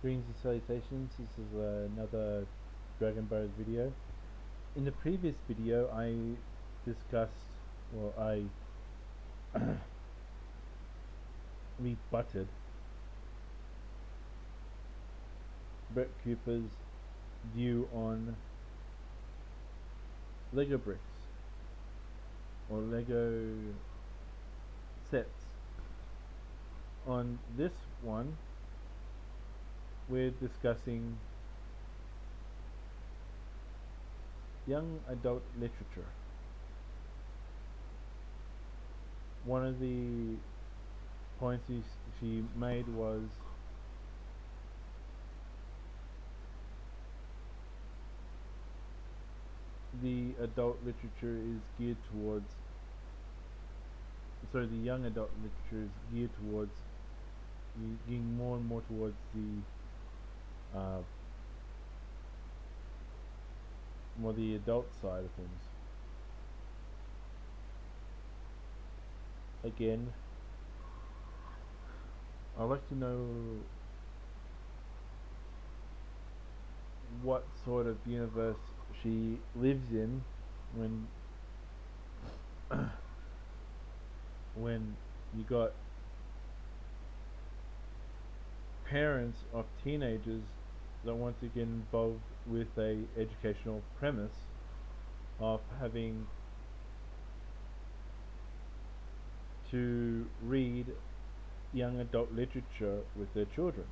Greens and salutations, this is another Dragon Boat video. In the previous video I discussed, well I rebutted Brett Cooper's view on Lego bricks or Lego sets. On this one we're discussing young adult literature. One of the points she made was the adult literature is geared towards the young adult literature is geared towards getting more and more towards uh, the adult side of things. Again, I'd like to know what sort of universe she lives in when when you got parents of teenagers that want to get involved with a educational premise of having to read young adult literature with their children,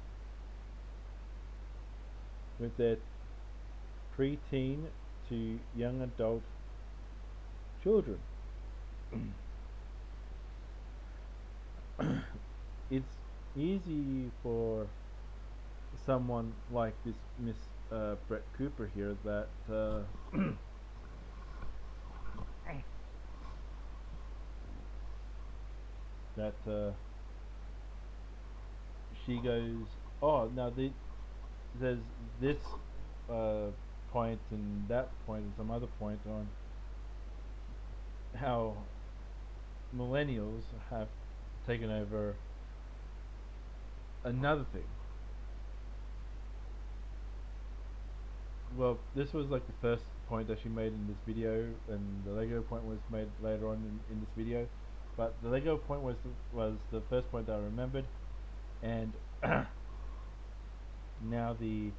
with their preteen to young adult children. It's easy for someone like this Miss Brett Cooper here that she goes, oh, now there's this point and that point and some other point on how millennials have taken over another thing. Well, this was like the first point that she made in this video, and the Lego point was made later on in this video. But the Lego point was the first point that I remembered, and now the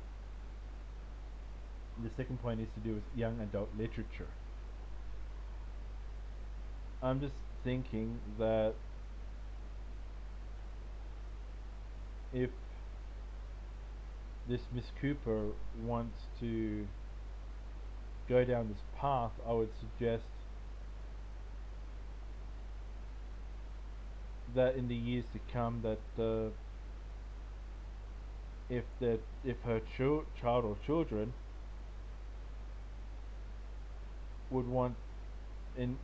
second point is to do with young adult literature. I'm just thinking that if this Miss Cooper wants to go down this path, I would suggest that in the years to come, that if her child or children would want,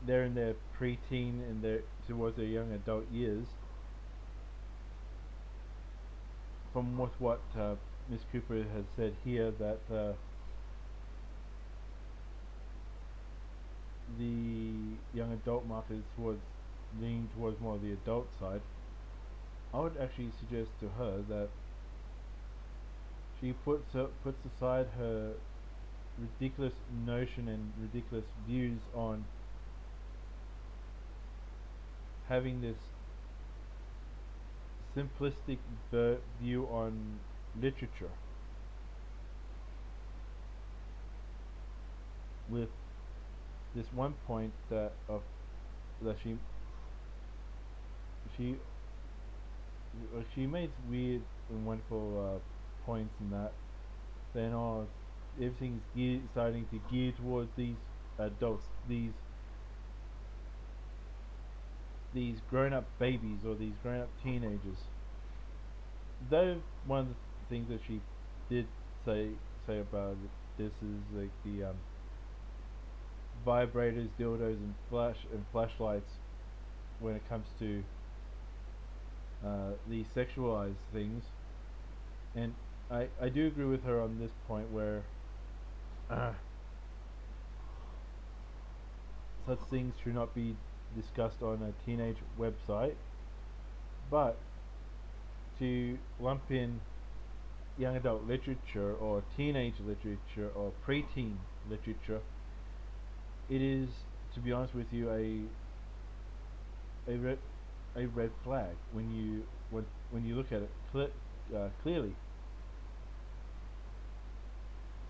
they're in their preteen and they're towards their young adult years, from what Miss Cooper has said here, that the young adult market is leaning towards more of the adult side, I would actually suggest to her that she puts aside her ridiculous notion and ridiculous views on having this simplistic view on literature, with this one point that she she made weird and wonderful points in that. Then everything's starting to gear towards these adults, these grown-up babies or these grown-up teenagers. Though one of the things that she did say about this is like the vibrators, dildos, and flashlights when it comes to these sexualized things, and I do agree with her on this point where such things should not be discussed on a teenage website, but to lump in young adult literature or teenage literature or preteen literature, it is, to be honest with you, a red a red flag when you look at it clearly.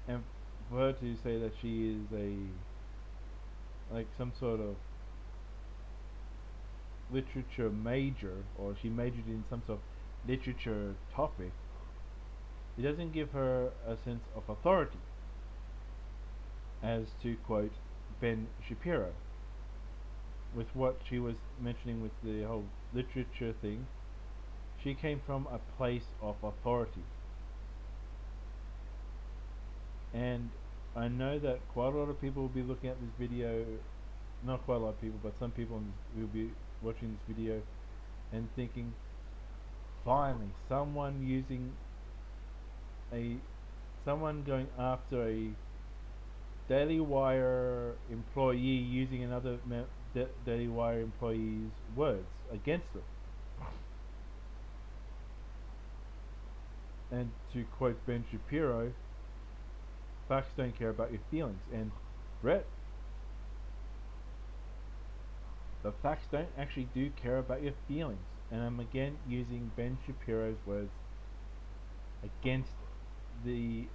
And for her to say that she is a like some sort of literature major, or she majored in some sort of literature topic, it doesn't give her a sense of authority, as to quote Ben Shapiro, with what she was mentioning with the whole literature thing. She came from a place of authority, and I know that quite a lot of people will be looking at this video. Not quite a lot of people, but some people will be watching this video and thinking, finally, a someone going after a Daily Wire employee using another Daily Wire employee's words against them. And to quote Ben Shapiro, facts don't care about your feelings. And Brett, the facts don't actually do care about your feelings. And I'm again using Ben Shapiro's words against this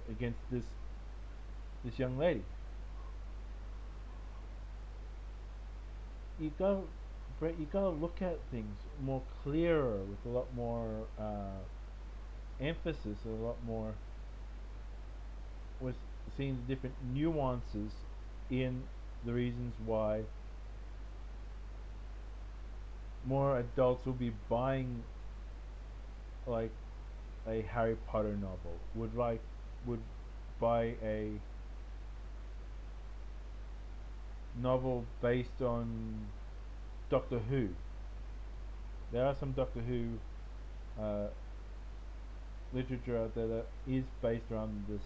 young lady. You go, Brett. You gotta look at things more clearer with a lot more emphasis, and a lot more with seeing the different nuances in the reasons why more adults will be buying like a Harry Potter novel, would buy a novel based on Doctor Who. There are some Doctor Who uh, literature out there that is based around this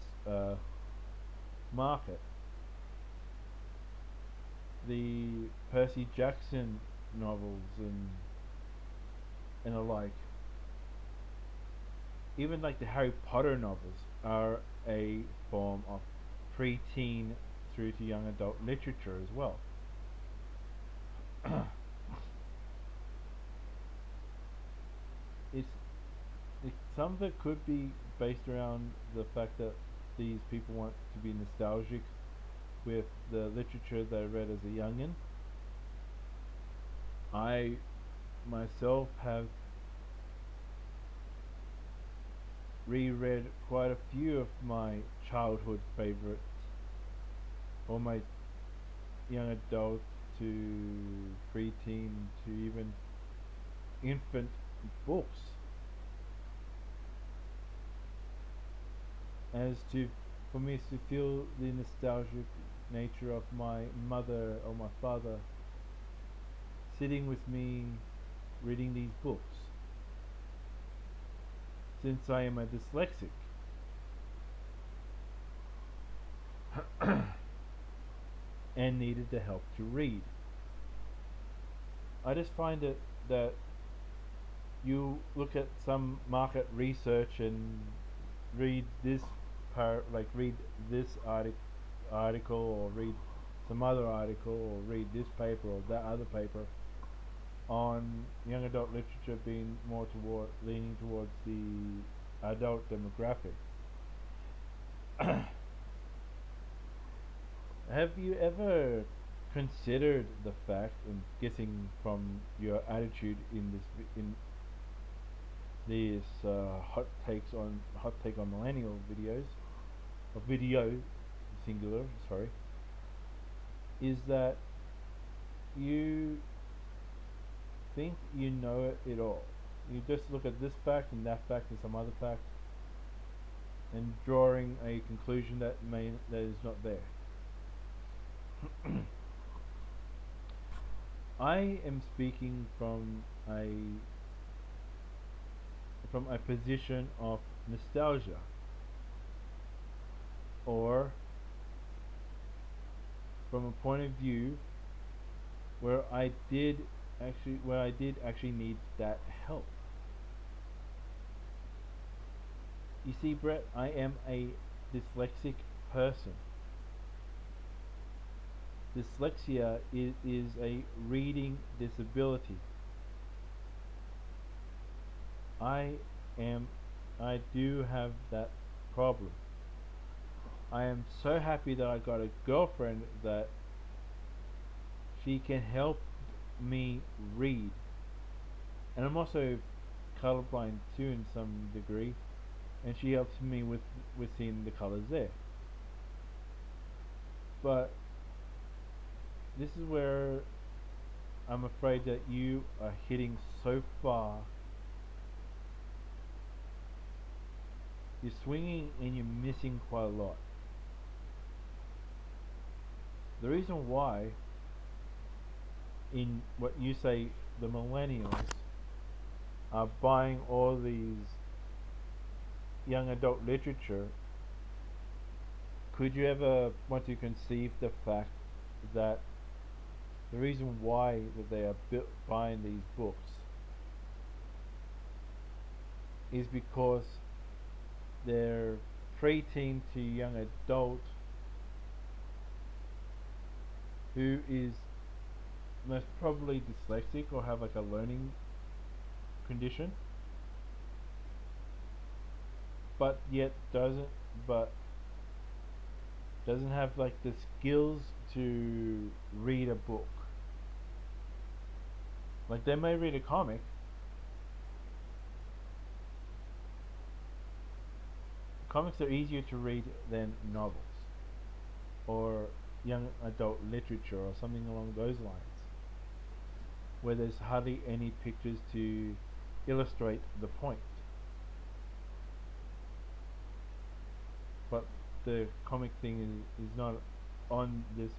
market. The Percy Jackson novels and alike, even like the Harry Potter novels, are a form of preteen through to young adult literature as well. it's, some of it could be based around the fact that these people want to be nostalgic with the literature they read as a youngin. I myself have reread quite a few of my childhood favorites, or my young adult to preteen to even infant books, as to for me to feel the nostalgic nature of my mother or my father sitting with me reading these books, since I am a dyslexic. And needed the help to read. I just find it that you look at some market research and read this read this article, or read some other article, or read this paper or that other paper on young adult literature being more leaning towards the adult demographic. Have you ever considered the fact, and guessing from your attitude in this hot take on millennial videos, or video singular, sorry, is that you think you know it all. You just look at this fact and that fact and some other fact, and drawing a conclusion that is not there. I am speaking from a position of nostalgia, or from a point of view where I did actually need that help. You see, Brett, I am a dyslexic person. Dyslexia is a reading disability. I am, I do have that problem. I am so happy that I got a girlfriend that she can help me read. And I'm also colorblind too in some degree, and she helps me with seeing the colors there. But this is where I'm afraid that you are hitting so far. You're swinging and you're missing quite a lot. The reason why, in what you say, the millennials are buying all these young adult literature, could you ever want to conceive the fact that the reason why that they are buying these books is because their preteen to young adult who is most probably dyslexic or have like a learning condition, but yet but doesn't have like the skills to read a book. Like they may read a comic. Comics are easier to read than novels or young adult literature or something along those lines, where there's hardly any pictures to illustrate the point. But the comic thing is not on this,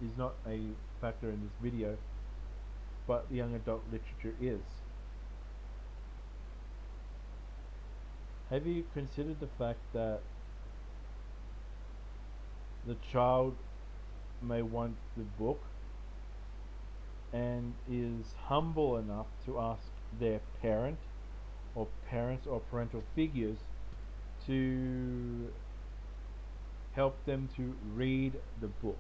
is not a factor in this video, but the young adult literature is. Have you considered the fact that the child may want the book and is humble enough to ask their parents or parental figures to help them to read the book?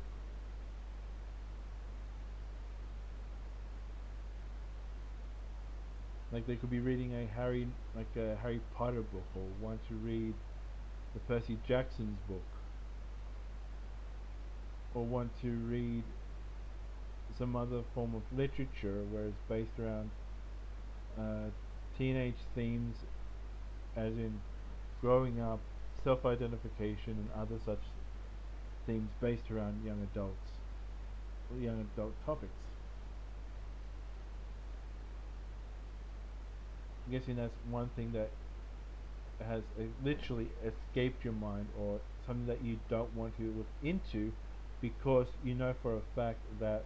Like they could be reading a Harry Potter book, or want to read the Percy Jackson's book, or want to read some other form of literature where it's based around teenage themes, as in growing up, self-identification, and other such themes based around young adult topics. I'm guessing that's one thing that has literally escaped your mind, or something that you don't want to look into, because you know for a fact that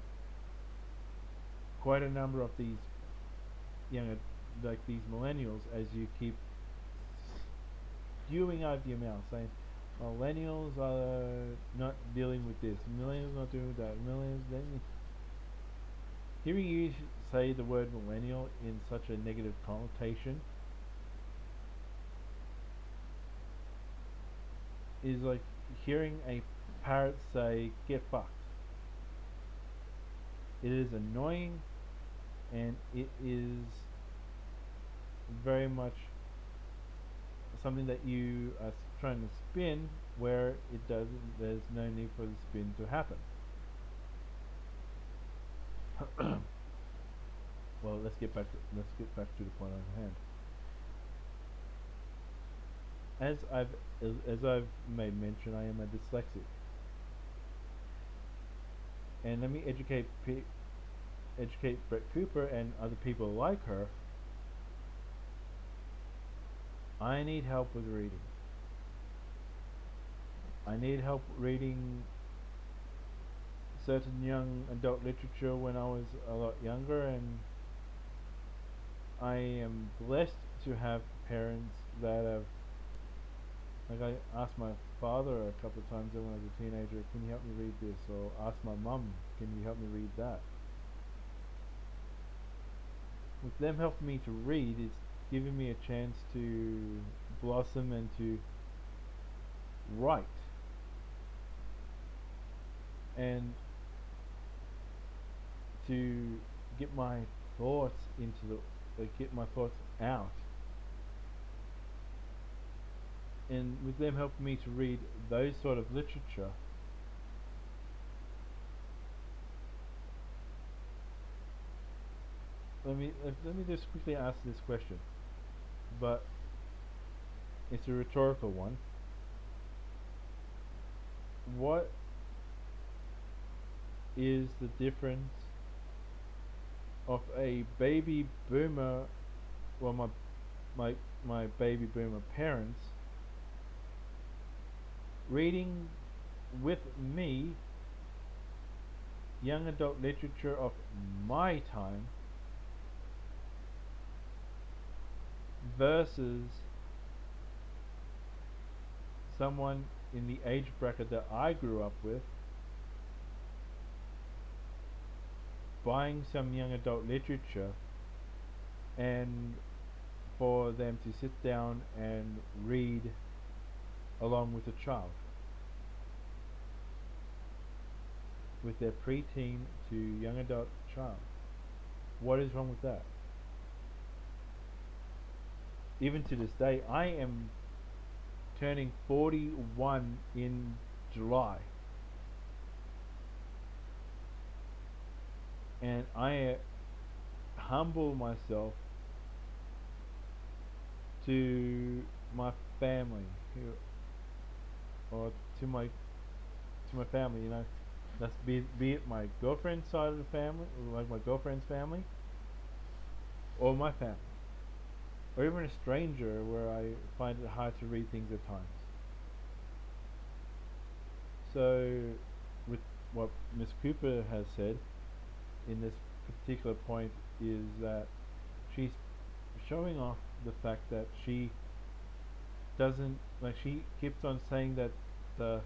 quite a number of these young, like these millennials, as you keep spewing out of your mouth, saying millennials are not dealing with this, millennials not doing that, millennials. Hearing you say the word millennial in such a negative connotation is like hearing a parrot say "get fucked." It is annoying, and it is very much something that you are trying to spin where it doesn't. There's no need for the spin to happen. Well, let's get back to the point on hand. As I've made mention, I am a dyslexic, and let me educate Brett Cooper and other people like her. I need help with reading. I need help reading certain young adult literature when I was a lot younger, and I am blessed to have parents that have, like, I asked my father a couple of times when I was a teenager, can you help me read this? Or asked my mum, can you help me read that? With them helping me to read, it's giving me a chance to blossom and to write and to get my thoughts into get my thoughts out, and with them helping me to read those sort of literature, let me just quickly ask this question, but it's a rhetorical one. What is the difference of a baby boomer, well, my my baby boomer parents reading with me young adult literature of my time versus someone in the age bracket that I grew up with buying some young adult literature and for them to sit down and read along with a child, with their preteen to young adult child. What is wrong with that? Even to this day, I am turning 41 in July, and I humble myself to my family, or to my family. That's be it my girlfriend's side of the family, like my girlfriend's family, or my family, or even a stranger where I find it hard to read things at times. So, with what Miss Cooper has said in this particular point, is that she's showing off the fact that she doesn't, like, she keeps on saying that the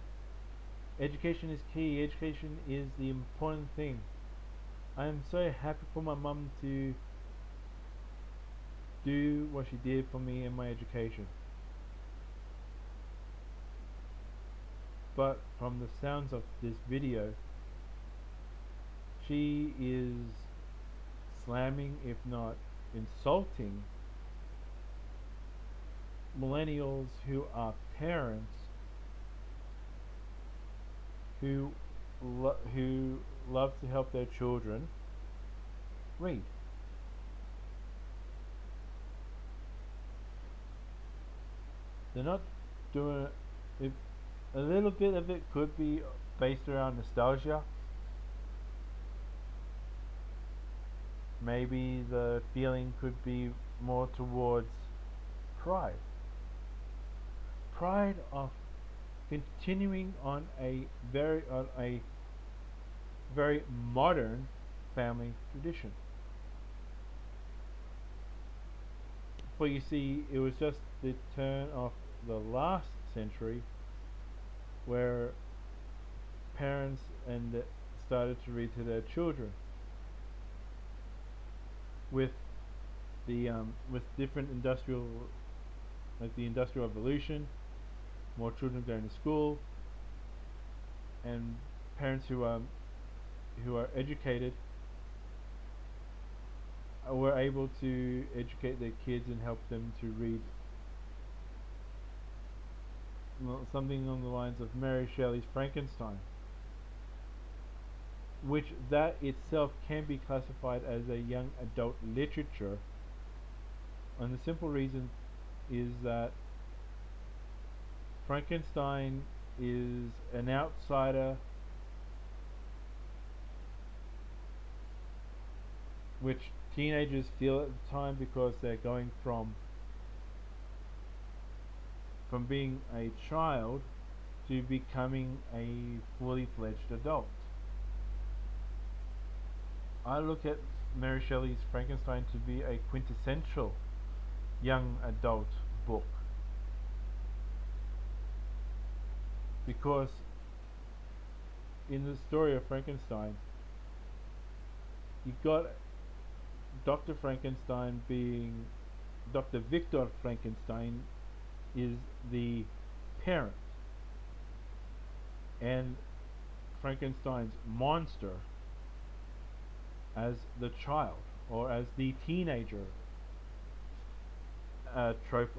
education is key, education is the important thing. I am so happy for my mum to do what she did for me in my education. But from the sounds of this video, she is slamming, if not insulting, millennials who are parents who who love to help their children read. They're not doing it. A little bit of it could be based around nostalgia. Maybe the feeling could be more towards pride. Pride of continuing on a very modern family tradition. For you see, it was just the turn of the last century where parents and started to read to their children with the with different industrial, like the industrial revolution, more children going to school, and parents who are educated were able to educate their kids and help them to read something along the lines of Mary Shelley's Frankenstein, which that itself can be classified as a young adult literature, and the simple reason is that Frankenstein is an outsider, which teenagers feel at the time because they're going from being a child to becoming a fully fledged adult. I look at Mary Shelley's Frankenstein to be a quintessential young adult book, because in the story of Frankenstein, you got Dr. Frankenstein being Dr. Victor Frankenstein is the parent, and Frankenstein's monster as the child or as the teenager trope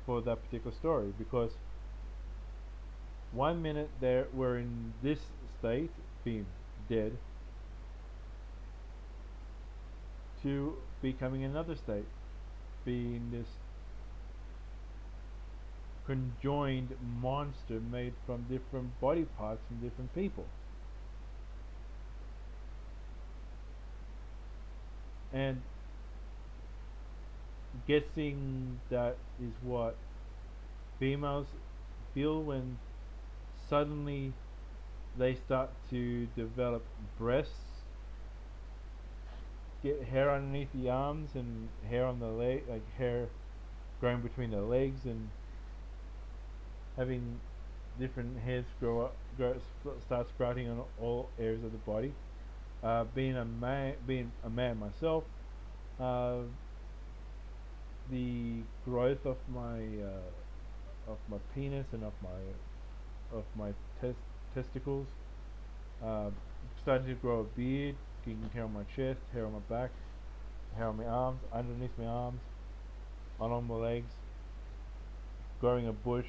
for that particular story. Because one minute we're in this state, being dead, to becoming another state, being this conjoined monster made from different body parts from different people. And guessing that is what females feel when suddenly they start to develop breasts, get hair underneath the arms and hair on the leg, like hair growing between the legs, and having different hairs start sprouting on all areas of the body. Being a man myself, uh, the growth of my penis and of my testicles, uh, starting to grow a beard, getting hair on my chest, hair on my back, hair on my arms, underneath my arms, along my legs, growing a bush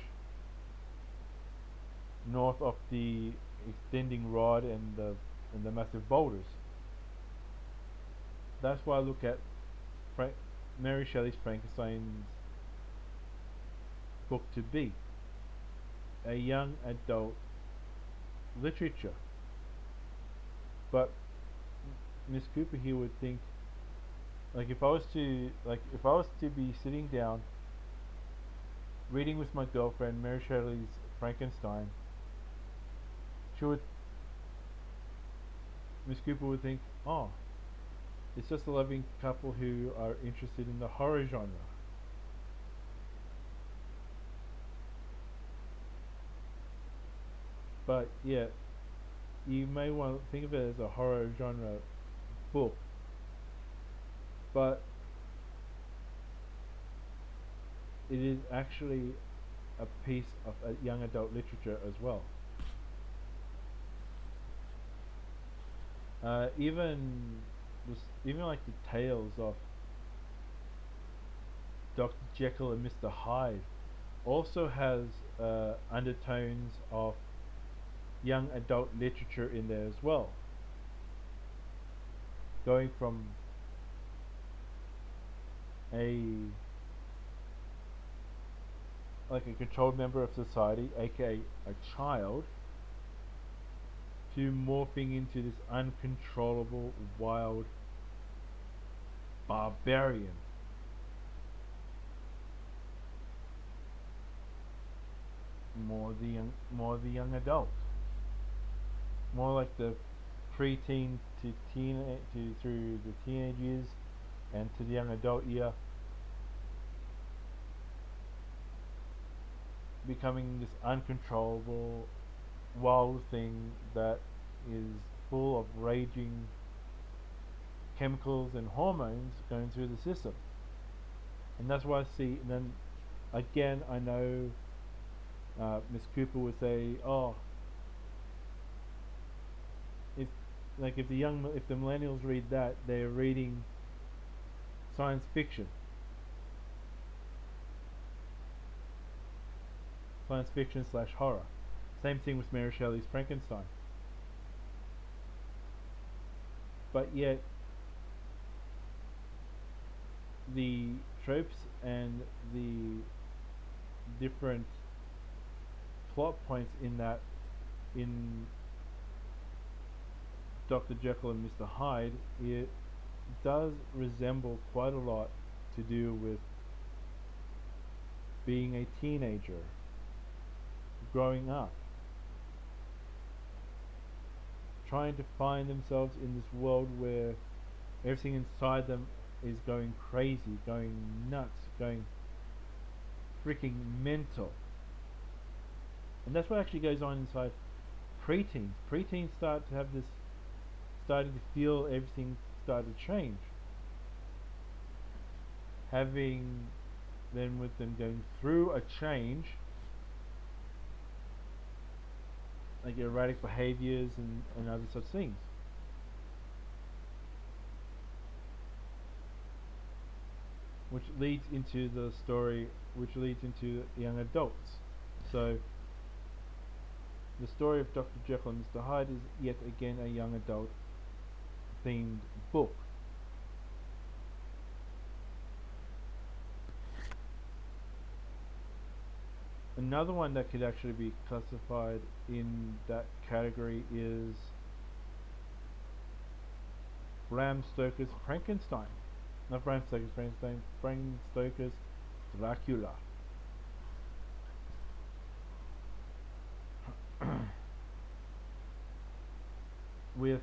north of the extending rod and the massive boulders. That's why I look at Frank, Mary Shelley's Frankenstein's book to be a young adult literature. But Miss Cooper here would think, like, if I was to be sitting down reading with my girlfriend Mary Shelley's Frankenstein, she would Miss Cooper would think, oh, it's just a loving couple who are interested in the horror genre. But yeah, you may want to think of it as a horror genre book, but it is actually a piece of young adult literature as well. Even like the tales of Dr. Jekyll and Mr. Hyde also has undertones of young adult literature in there as well, going from a like a controlled member of society, aka a child, to morphing into this uncontrollable, wild barbarian. More the young adult, more like the preteen to through the teenage years and to the young adult year, becoming this uncontrollable, wild thing that is full of raging chemicals and hormones going through the system. And that's why I see. And then again, I know Miss Cooper would say, "Oh, if if the millennials read that, they're reading science fiction, science fiction slash horror." Same thing with Mary Shelley's Frankenstein. But yet, the tropes and the different plot points in Dr. Jekyll and Mr. Hyde, it does resemble quite a lot to do with being a teenager, growing up, trying to find themselves in this world where everything inside them is going crazy, going nuts, going freaking mental. And that's what actually goes on inside preteens. Preteens start to have this, starting to feel everything start to change. Having then with them going through a change, like erratic behaviors and other such things, which leads into the story, which leads into young adults. So the story of Dr. Jekyll and Mr. Hyde is yet again a young adult themed book. Another one that could actually be classified in that category is Bram Stoker's Frankenstein. Not Bram Stoker's Frankenstein, Bram Stoker's Dracula. With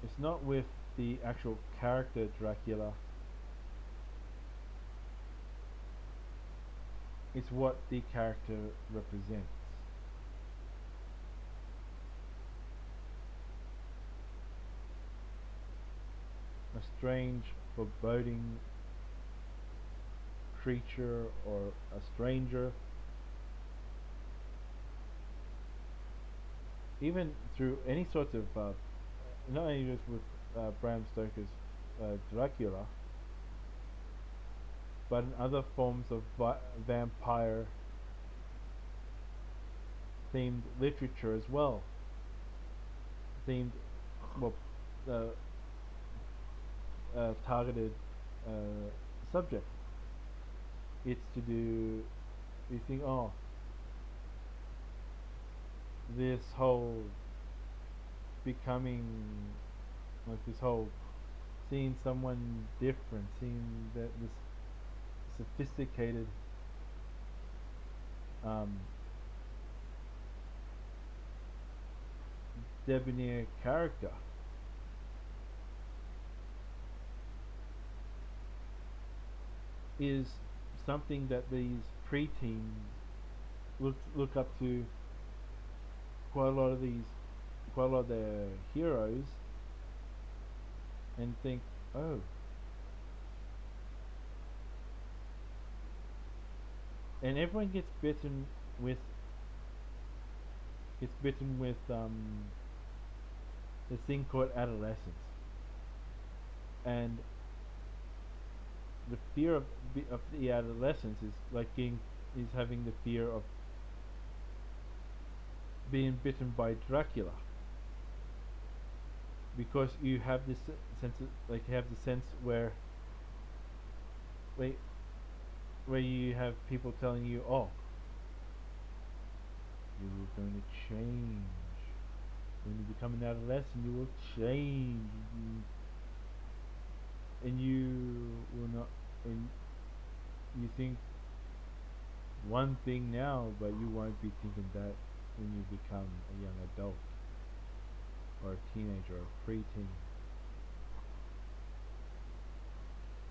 It's not with the actual character Dracula, it's what the character represents. A strange, foreboding creature or a stranger. Even through any sorts of, not only just with Bram Stoker's Dracula, but in other forms of vampire themed literature as well. Themed, well, uh, targeted subject. It's to do, you think, oh, this whole becoming, like this whole seeing someone different, seeing that this sophisticated um, debonair character is something that these preteens look up to. Quite a lot of their heroes, and think, oh, and everyone with gets bitten with this thing called adolescence, and the fear of the adolescence is like is having the fear of being bitten by Dracula, because you have this sense of, like you have the sense where where you have people telling you, oh, you're going to change when you become an adolescent, you will change, and you will not, and you think one thing now, but you won't be thinking that when you become a young adult or a teenager or a preteen.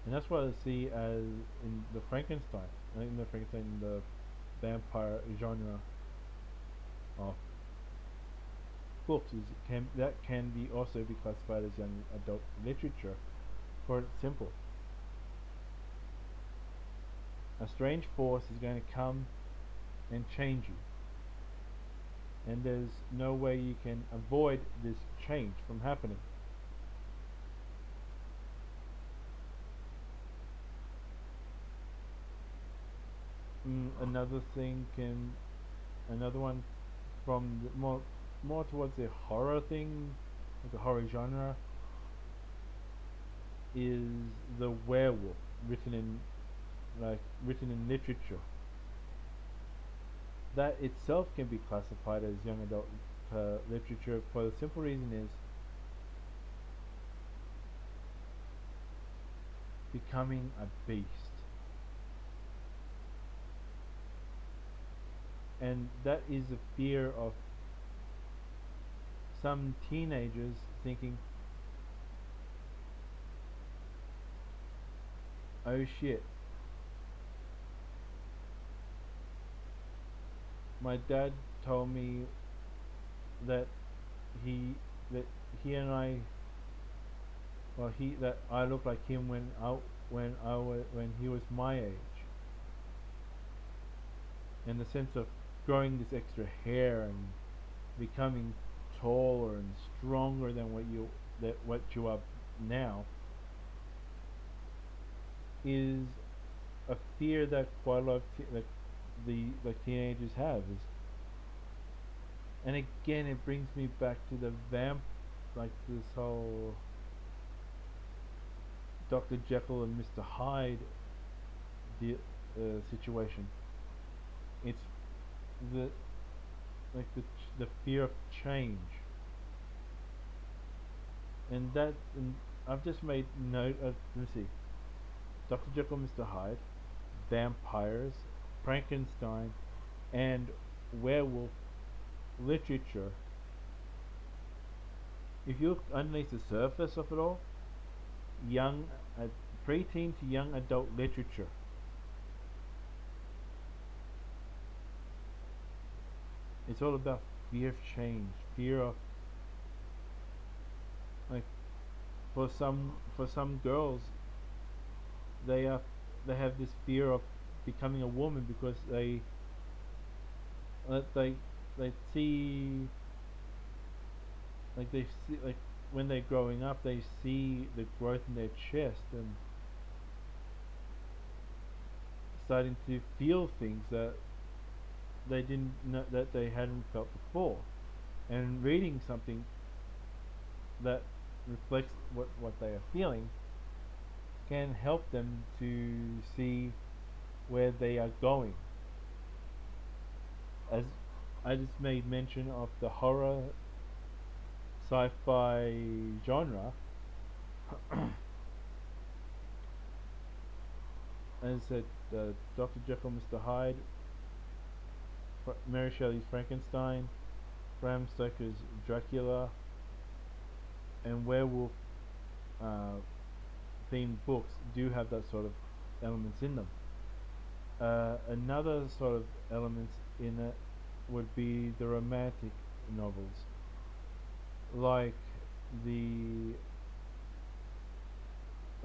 And that's what I see as in the Frankenstein, in the Frankenstein, the vampire genre of books. That can be also be classified as young adult literature, for it's simple. A strange force is going to come and change you, and there's no way you can avoid this change from happening. Another thing can, another one from more towards the horror thing, the horror genre, is the werewolf written in written in literature. That itself can be classified as young adult literature, for the simple reason is becoming a beast. And that is a fear of some teenagers thinking, oh shit, my dad told me that he that he and I, well, he that I look like him when he was my age, in the sense of growing this extra hair and becoming taller and stronger than what you are now, is a fear that quite a lot of teenagers have. And again, it brings me back to the like this whole Dr. Jekyll and Mr. Hyde situation. It's the the fear of change, and I've just made note of. Let me see. Dr. Jekyll, Mr. Hyde, vampires, Frankenstein, and werewolf literature. If you look underneath the surface of it all, young, preteen to young adult literature, it's all about fear of change, fear of, like, for some girls, they are they have this fear of becoming a woman because uh, they they see they see, like, when they're growing up, they see the growth in their chest and starting to feel things that they didn't know, that they hadn't felt before, and reading something that reflects what they are feeling can help them to see where they are going. As I just made mention of the horror sci-fi genre, as I said, Dr. Jekyll, Mr. Hyde, Mary Shelley's Frankenstein, Bram Stoker's Dracula, and werewolf uh, themed books do have that sort of elements in them. Another sort of elements in it would be the romantic novels, like the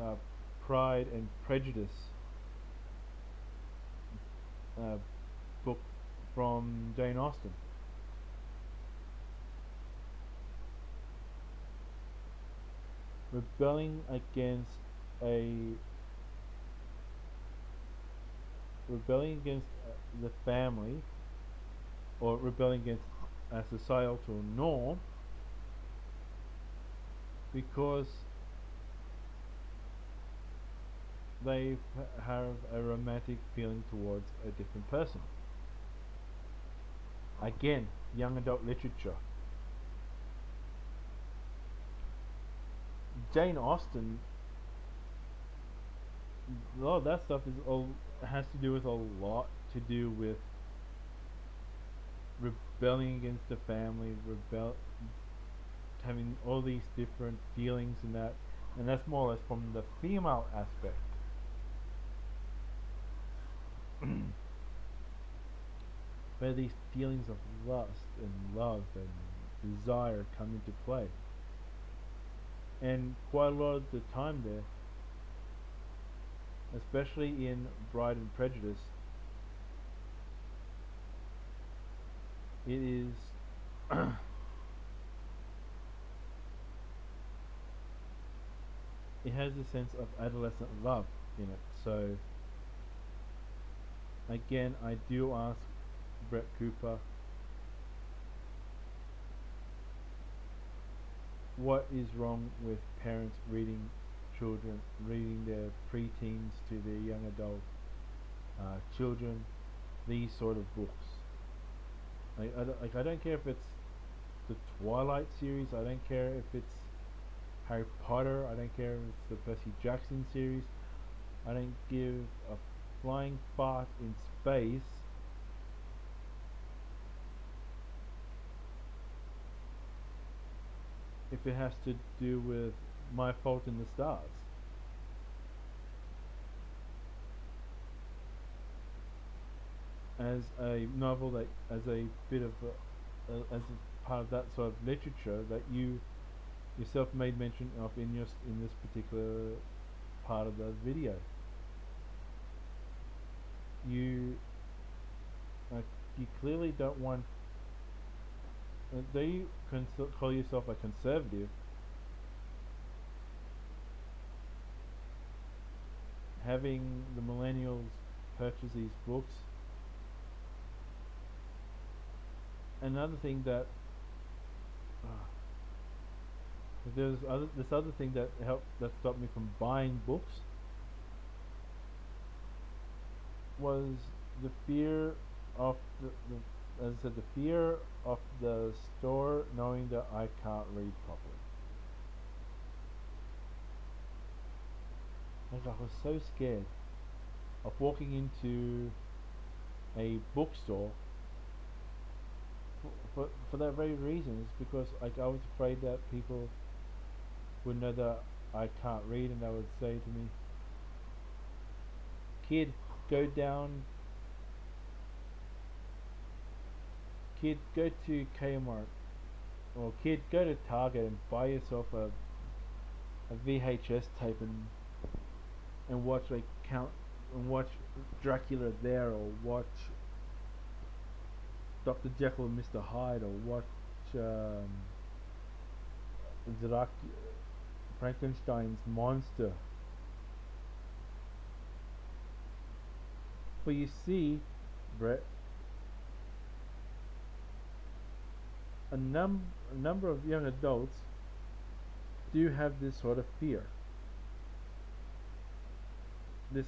uh, Pride and Prejudice uh, book from Jane Austen. Rebelling against a rebelling against the family, or rebelling against a societal norm, because they have a romantic feeling towards a different person. Again, young adult literature. Jane Austen, a lot of that stuff is all has to do with a lot to do with rebelling against the family, having all these different feelings and that's more or less from the female aspect. Where these feelings of lust and love and desire come into play. And quite a lot of the time there, especially in Bride and Prejudice, it is it has a sense of adolescent love in it. So again, I do ask Brett Cooper, what is wrong with parents reading their preteens to their young adult children these sort of books? I don't care if it's the Twilight series. I don't care if it's Harry Potter. I don't care if it's the Percy Jackson series. I don't give a flying fart in space if it has to do with My Fault in the Stars. As a novel that, as a bit of, as a part of that sort of literature that you yourself made mention of in this particular part of the video. You like you clearly don't want. Though you call yourself a conservative, having the millennials purchase these books. Another thing that uh, there's this other thing that stopped me from buying books was the fear of as I said, the fear of the store knowing that I can't read properly. As I was so scared of walking into a bookstore for that very reason. It's because like I was afraid that people would know that I can't read and they would say to me, "Kid, go down. Kid, go to Kmart, or kid, go to Target and buy yourself a VHS tape and watch like count and watch Dracula there, or watch Dr. Jekyll and Mr. Hyde, or watch um, Frankenstein's monster." But you see, Brett, a number of young adults do have this sort of fear. This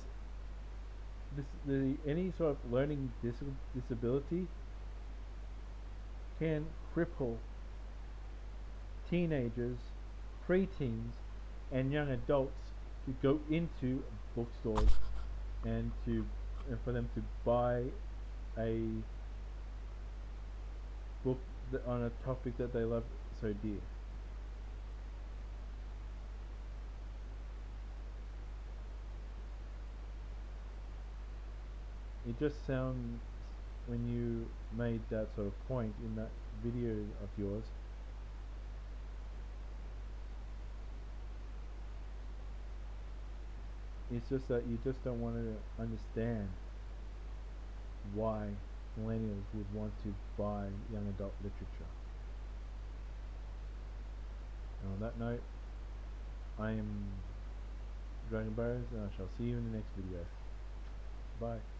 any sort of learning disability can cripple teenagers, preteens, and young adults to go into bookstores and for them to buy a book on a topic that they love so dear. It just sounds, when you made that sort of point in that video of yours, it's just that you just don't want to understand why millennials would want to buy young adult literature. And on that note, I am Dragon Burrows, and I shall see you in the next video. Bye.